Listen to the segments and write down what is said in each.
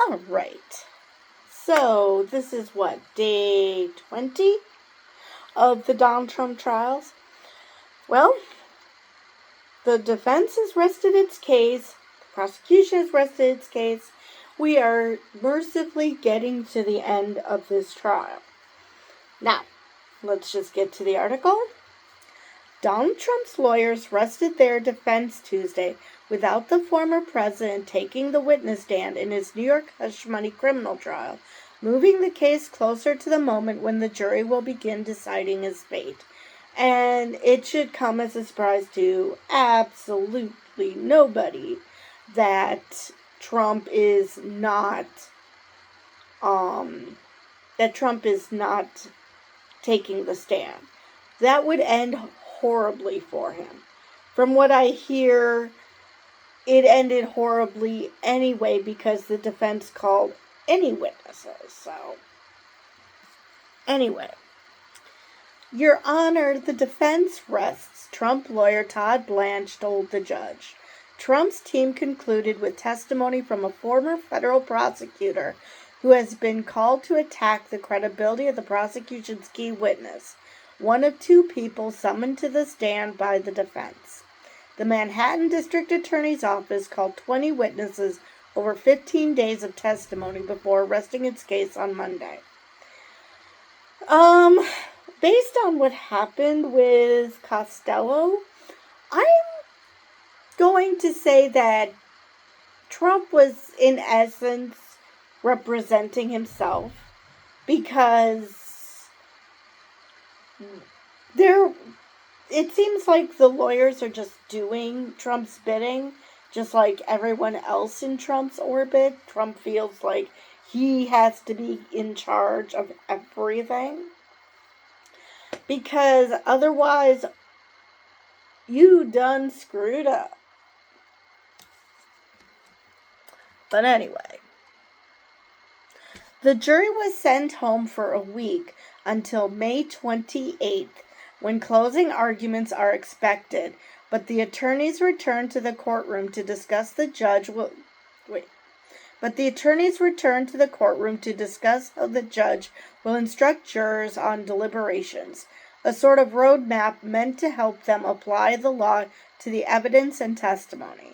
All right. So, this is what, day 20 of the Donald Trump trials? Well, the defense has rested its case, the prosecution has rested its case. We are mercifully getting to the end of this trial. Now, let's just get to the article. Donald Trump's lawyers rested their defense Tuesday without the former president taking the witness stand in his New York hush money criminal trial, moving the case closer to the moment when the jury will begin deciding his fate. And it should come as a surprise to absolutely nobody that Trump is not taking the stand. That would end horribly for him. From what I hear, it ended horribly anyway because the defense called any witnesses. So, anyway. Your Honor, the defense rests, Trump lawyer Todd Blanche told the judge. Trump's team concluded with testimony from a former federal prosecutor who has been called to attack the credibility of the prosecution's key witness, one of two people summoned to the stand by the defense. The Manhattan District Attorney's Office called 20 witnesses over 15 days of testimony before resting its case on Monday. Based on what happened with Costello, I'm going to say that Trump was, in essence, representing himself because it seems like the lawyers are just doing Trump's bidding, just like everyone else in Trump's orbit. Trump feels like he has to be in charge of everything. Because otherwise, you done screwed up. But anyway, the jury was sent home for a week until May 28th, when closing arguments are expected, but the attorneys returned to the courtroom to discuss how the judge will instruct jurors on deliberations, a sort of roadmap meant to help them apply the law to the evidence and testimony.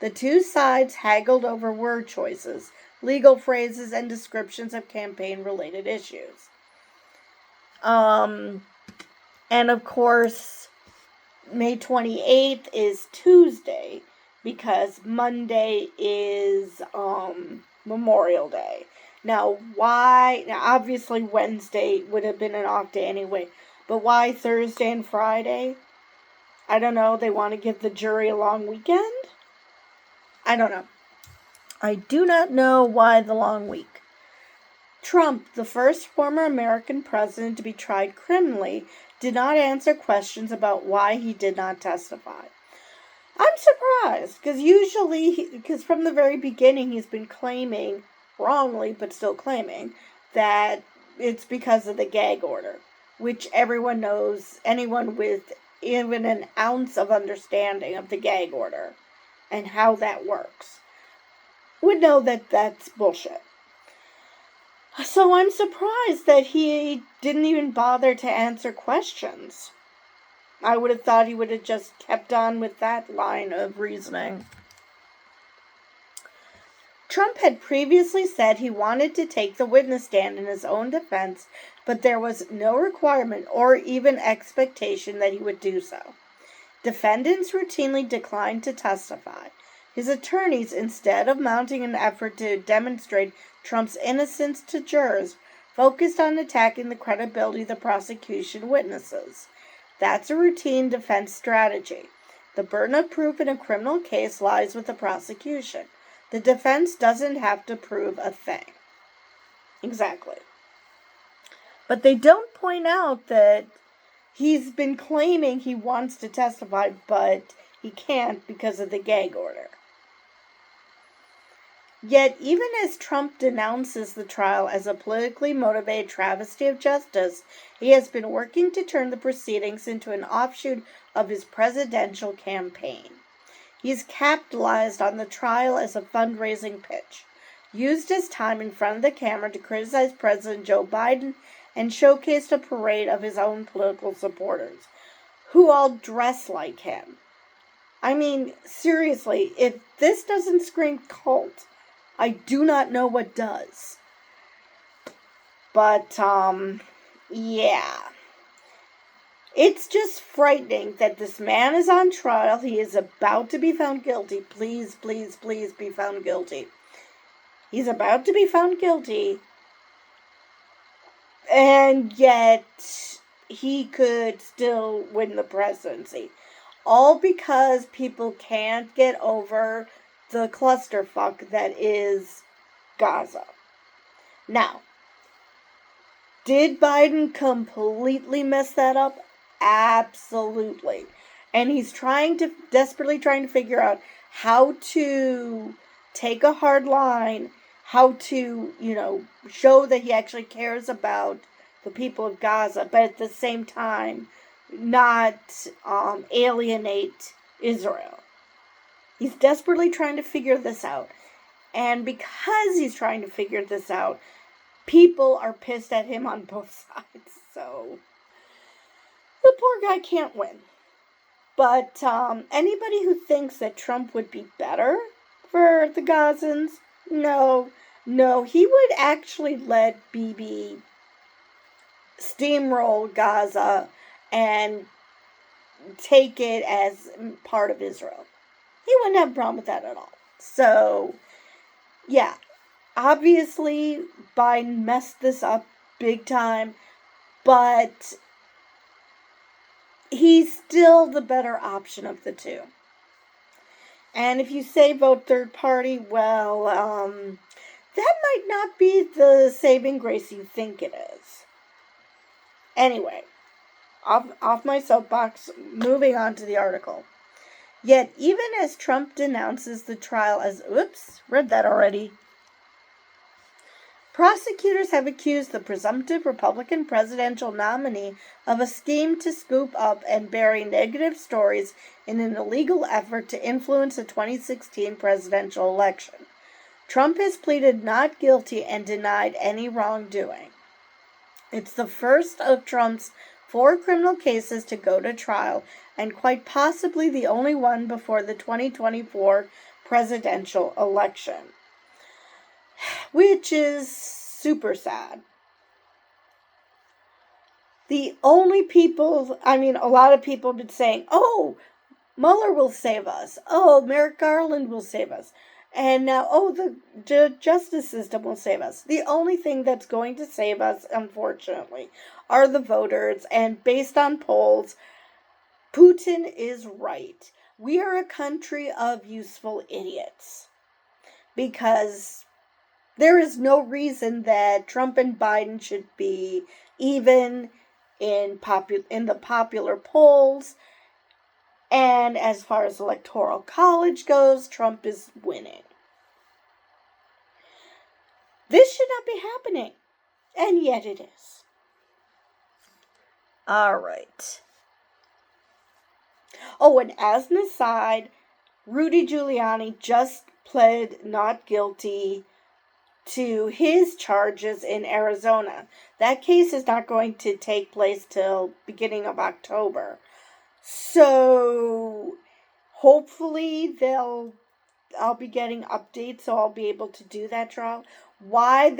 The two sides haggled over word choices, legal phrases, and descriptions of campaign-related issues. And of course, May 28th is Tuesday, because Monday is Memorial Day. Now, obviously Wednesday would have been an off day anyway, but why Thursday and Friday? I don't know, they want to give the jury a long weekend? I don't know. I do not know why the long week. Trump, the first former American president to be tried criminally, did not answer questions about why he did not testify. I'm surprised, because from the very beginning he's been claiming, wrongly but still claiming, that it's because of the gag order, which everyone knows, anyone with even an ounce of understanding of the gag order and how that works would know that that's bullshit. So I'm surprised that he didn't even bother to answer questions. I would have thought he would have just kept on with that line of reasoning. Trump had previously said he wanted to take the witness stand in his own defense, but there was no requirement or even expectation that he would do so. Defendants routinely declined to testify. His attorneys, instead of mounting an effort to demonstrate Trump's innocence to jurors, focused on attacking the credibility of the prosecution witnesses. That's a routine defense strategy. The burden of proof in a criminal case lies with the prosecution. The defense doesn't have to prove a thing. Exactly. But they don't point out that he's been claiming he wants to testify, but he can't because of the gag order. Yet, even as Trump denounces the trial as a politically motivated travesty of justice, he has been working to turn the proceedings into an offshoot of his presidential campaign. He's capitalized on the trial as a fundraising pitch. used his time in front of the camera to criticize President Joe Biden and showcased a parade of his own political supporters, who all dress like him. I mean, seriously, if this doesn't scream cult, I do not know what does. But, yeah. It's just frightening that this man is on trial. He is about to be found guilty. Please, please, please be found guilty. He's about to be found guilty. And yet, he could still win the presidency. All because people can't get over the clusterfuck that is Gaza. Now, did Biden completely mess that up? Absolutely. And he's desperately trying to figure out how to take a hard line, how to, show that he actually cares about the people of Gaza, but at the same time, not alienate Israel. He's desperately trying to figure this out. And because he's trying to figure this out, people are pissed at him on both sides. So, the poor guy can't win. But anybody who thinks that Trump would be better for the Gazans, no, he would actually let Bibi steamroll Gaza and take it as part of Israel. He wouldn't have a problem with that at all. So, yeah, obviously Biden messed this up big time, but he's still the better option of the two. And if you say vote third party, well, that might not be the saving grace you think it is. Anyway, off my soapbox, moving on to the article. Yet, even as Trump denounces the trial as, read that already. Prosecutors have accused the presumptive Republican presidential nominee of a scheme to scoop up and bury negative stories in an illegal effort to influence the 2016 presidential election. Trump has pleaded not guilty and denied any wrongdoing. It's the first of Trump's 4 criminal cases to go to trial, and quite possibly the only one before the 2024 presidential election. Which is super sad. The only people, a lot of people have been saying, oh, Mueller will save us. Oh, Merrick Garland will save us. And now, the justice system will save us. The only thing that's going to save us, unfortunately, are the voters. And based on polls, Putin is right. We are a country of useful idiots. Because there is no reason that Trump and Biden should be even in the popular polls. And as far as Electoral College goes, Trump is winning. This should not be happening. And yet it is. All right. Oh, and as an aside, Rudy Giuliani just pled not guilty to his charges in Arizona. That case is not going to take place till beginning of October. So hopefully I'll be getting updates, so I'll be able to do that trial. Why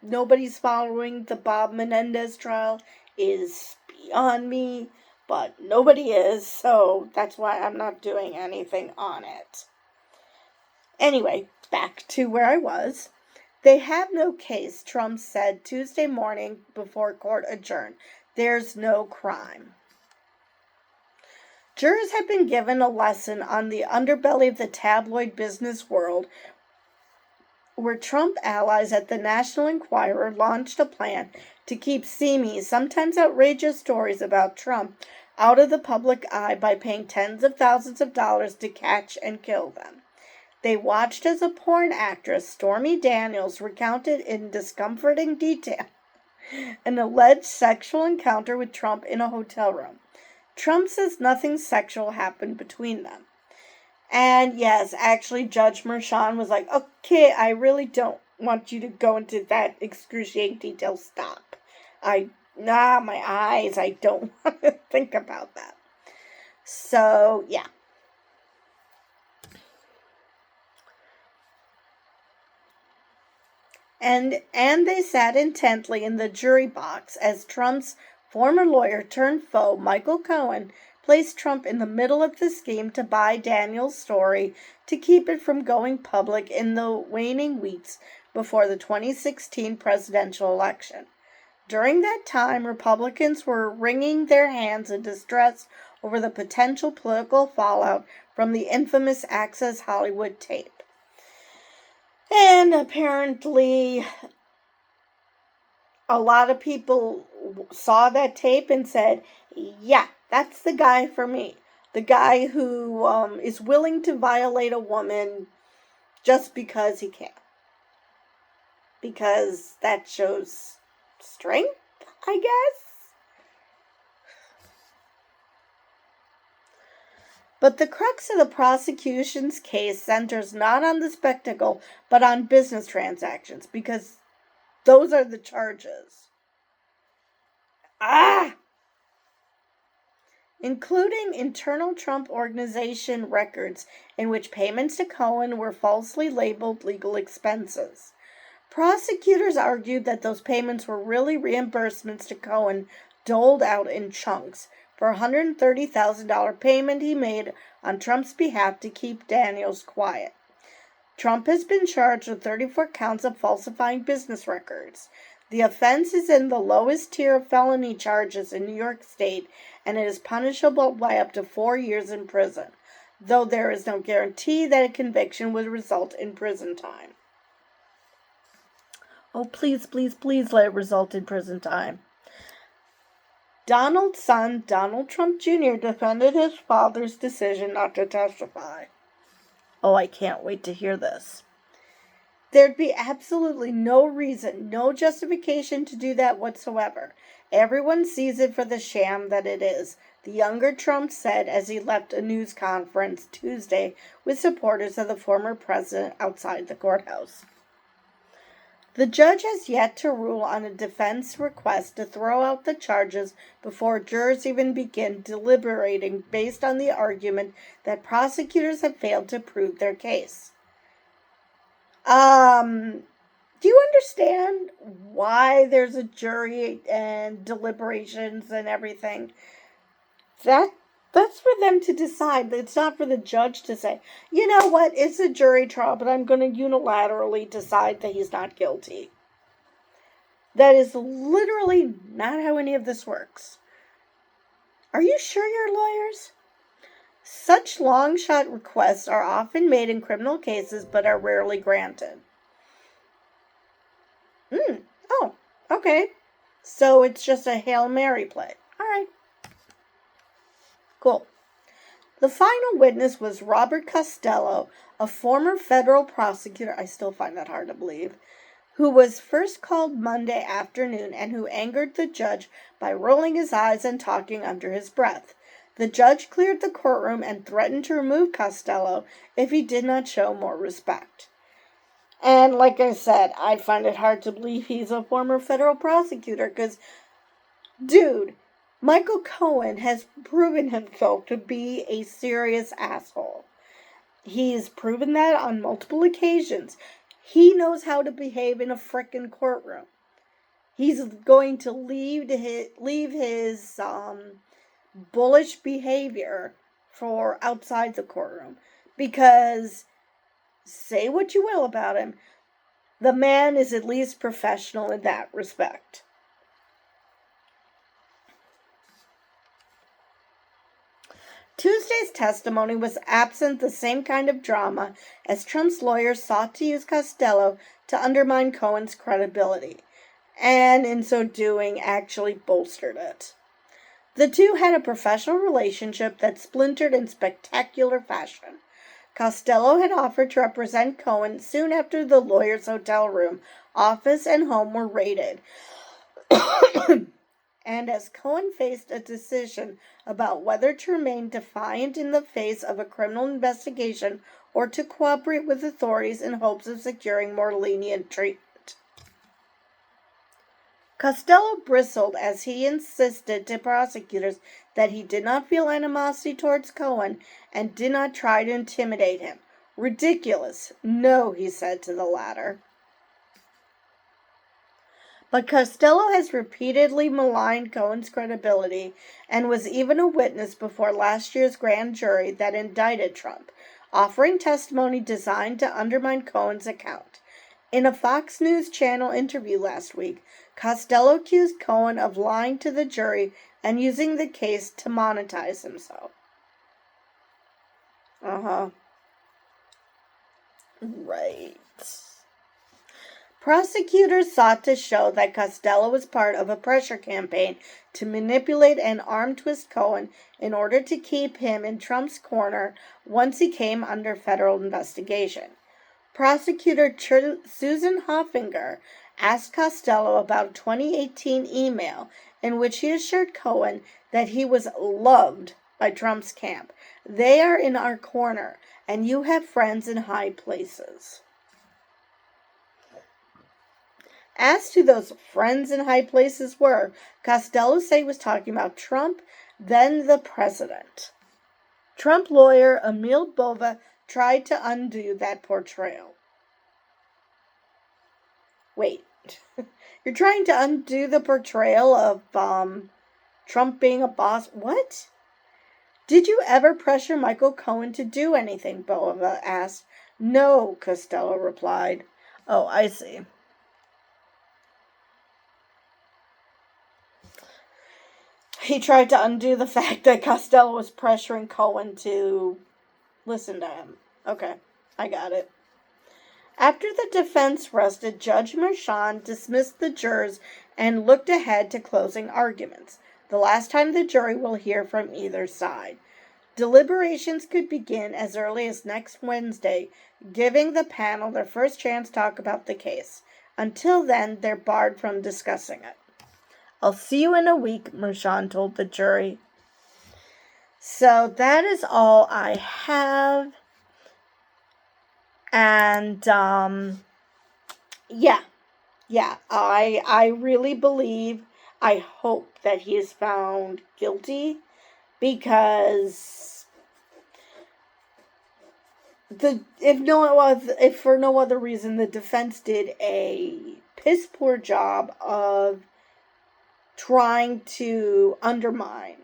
nobody's following the Bob Menendez trial is beyond me, but nobody is, so that's why I'm not doing anything on it. Anyway, back to where I was. They have no case, Trump said Tuesday morning before court adjourned. There's no crime. Jurors have been given a lesson on the underbelly of the tabloid business world, where Trump allies at the National Enquirer launched a plan to keep seamy, sometimes outrageous stories about Trump out of the public eye by paying tens of thousands of dollars to catch and kill them. They watched as a porn actress, Stormy Daniels, recounted in discomforting detail an alleged sexual encounter with Trump in a hotel room. Trump says nothing sexual happened between them. And yes, actually, Judge Mershon was like, okay, I really don't want you to go into that excruciating detail. Stop. My eyes, I don't want to think about that. So, yeah. And they sat intently in the jury box as Trump's former lawyer turned foe, Michael Cohen, placed Trump in the middle of the scheme to buy Daniel's story to keep it from going public in the waning weeks before the 2016 presidential election. During that time, Republicans were wringing their hands in distress over the potential political fallout from the infamous Access Hollywood tape. And apparently, a lot of people saw that tape and said, yeah, that's the guy for me. The guy who is willing to violate a woman just because he can. Because that shows strength, I guess. But the crux of the prosecution's case centers not on the spectacle, but on business transactions, because those are the charges. Including internal Trump Organization records in which payments to Cohen were falsely labeled legal expenses. Prosecutors argued that those payments were really reimbursements to Cohen doled out in chunks for a $130,000 payment he made on Trump's behalf to keep Daniels quiet. Trump has been charged with 34 counts of falsifying business records. The offense is in the lowest tier of felony charges in New York State, and it is punishable by up to 4 years in prison, though there is no guarantee that a conviction would result in prison time. Oh, please, please, please let it result in prison time. Donald's son, Donald Trump Jr., defended his father's decision not to testify. Oh, I can't wait to hear this. There'd be absolutely no reason, no justification to do that whatsoever. Everyone sees it for the sham that it is, the younger Trump said as he left a news conference Tuesday with supporters of the former president outside the courthouse. The judge has yet to rule on a defense request to throw out the charges before jurors even begin deliberating based on the argument that prosecutors have failed to prove their case. Do you understand why there's a jury and deliberations and everything? That's for them to decide. It's not for the judge to say, you know what, it's a jury trial, but I'm going to unilaterally decide that he's not guilty. That is literally not how any of this works. Are you sure you're lawyers? Such long-shot requests are often made in criminal cases, but are rarely granted. Oh, okay. So it's just a Hail Mary play. All right. Cool. The final witness was Robert Costello, a former federal prosecutor, I still find that hard to believe, who was first called Monday afternoon and who angered the judge by rolling his eyes and talking under his breath. The judge cleared the courtroom and threatened to remove Costello if he did not show more respect. And like I said, I find it hard to believe he's a former federal prosecutor because, dude, Michael Cohen has proven himself to be a serious asshole. He's proven that on multiple occasions. He knows how to behave in a frickin' courtroom. He's going to leave his bullish behavior for outside the courtroom because, say what you will about him, the man is at least professional in that respect. Tuesday's testimony was absent the same kind of drama as Trump's lawyers sought to use Costello to undermine Cohen's credibility, and in so doing actually bolstered it. The two had a professional relationship that splintered in spectacular fashion. Costello had offered to represent Cohen soon after the lawyer's hotel room, office, and home were raided. And as Cohen faced a decision about whether to remain defiant in the face of a criminal investigation or to cooperate with authorities in hopes of securing more lenient treatment. Costello bristled as he insisted to prosecutors that he did not feel animosity towards Cohen and did not try to intimidate him. Ridiculous. No, he said to the latter. But Costello has repeatedly maligned Cohen's credibility and was even a witness before last year's grand jury that indicted Trump, offering testimony designed to undermine Cohen's account. In a Fox News Channel interview last week, Costello accused Cohen of lying to the jury and using the case to monetize himself. Right. Prosecutors sought to show that Costello was part of a pressure campaign to manipulate and arm twist Cohen in order to keep him in Trump's corner once he came under federal investigation. Prosecutor Susan Hoffinger asked Costello about a 2018 email in which he assured Cohen that he was loved by Trump's camp. They are in our corner, and you have friends in high places. As to those friends in high places were, Costello said he was talking about Trump, then the president. Trump lawyer Emil Bova tried to undo that portrayal. Wait, you're trying to undo the portrayal of Trump being a boss? What? Did you ever pressure Michael Cohen to do anything? Bova asked. No, Costello replied. Oh, I see. He tried to undo the fact that Costello was pressuring Cohen to listen to him. Okay, I got it. After the defense rested, Judge Merchan dismissed the jurors and looked ahead to closing arguments, the last time the jury will hear from either side. Deliberations could begin as early as next Wednesday, giving the panel their first chance to talk about the case. Until then, they're barred from discussing it. I'll see you in a week, Merchan told the jury. So that is all I have. And, I really believe, I hope that he is found guilty, because if for no other reason, the defense did a piss poor job of trying to undermine.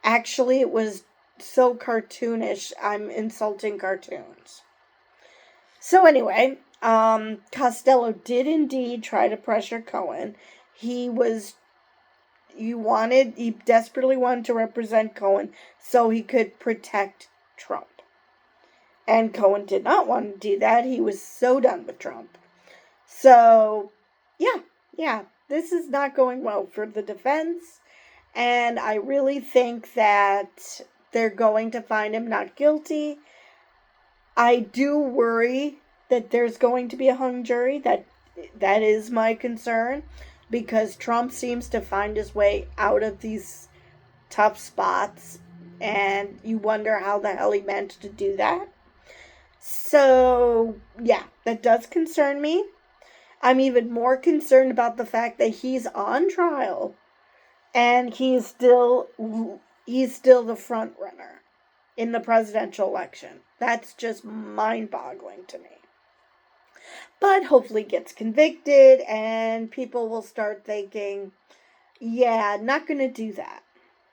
Actually, it was so cartoonish, I'm insulting cartoons. So anyway, Costello did indeed try to pressure Cohen. He desperately wanted to represent Cohen so he could protect Trump. And Cohen did not want to do that. He was so done with Trump. So, yeah, this is not going well for the defense. And I really think that they're going to find him not guilty. I do worry that there's going to be a hung jury. That is my concern, because Trump seems to find his way out of these tough spots, and you wonder how the hell he managed to do that. So, yeah, that does concern me. I'm even more concerned about the fact that he's on trial, and he's still the front runner in the presidential election. That's just mind-boggling to me. But hopefully gets convicted, and people will start thinking, yeah, not going to do that.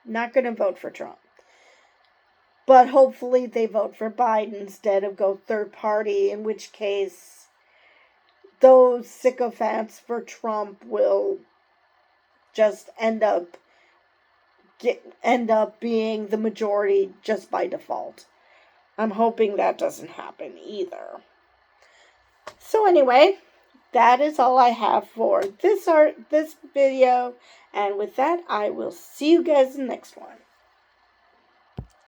Not going to vote for Trump. But hopefully they vote for Biden instead of go third party, in which case those sycophants for Trump will just end up being the majority just by default. I'm hoping that doesn't happen either. So anyway, that is all I have for this video. And with that, I will see you guys in the next one.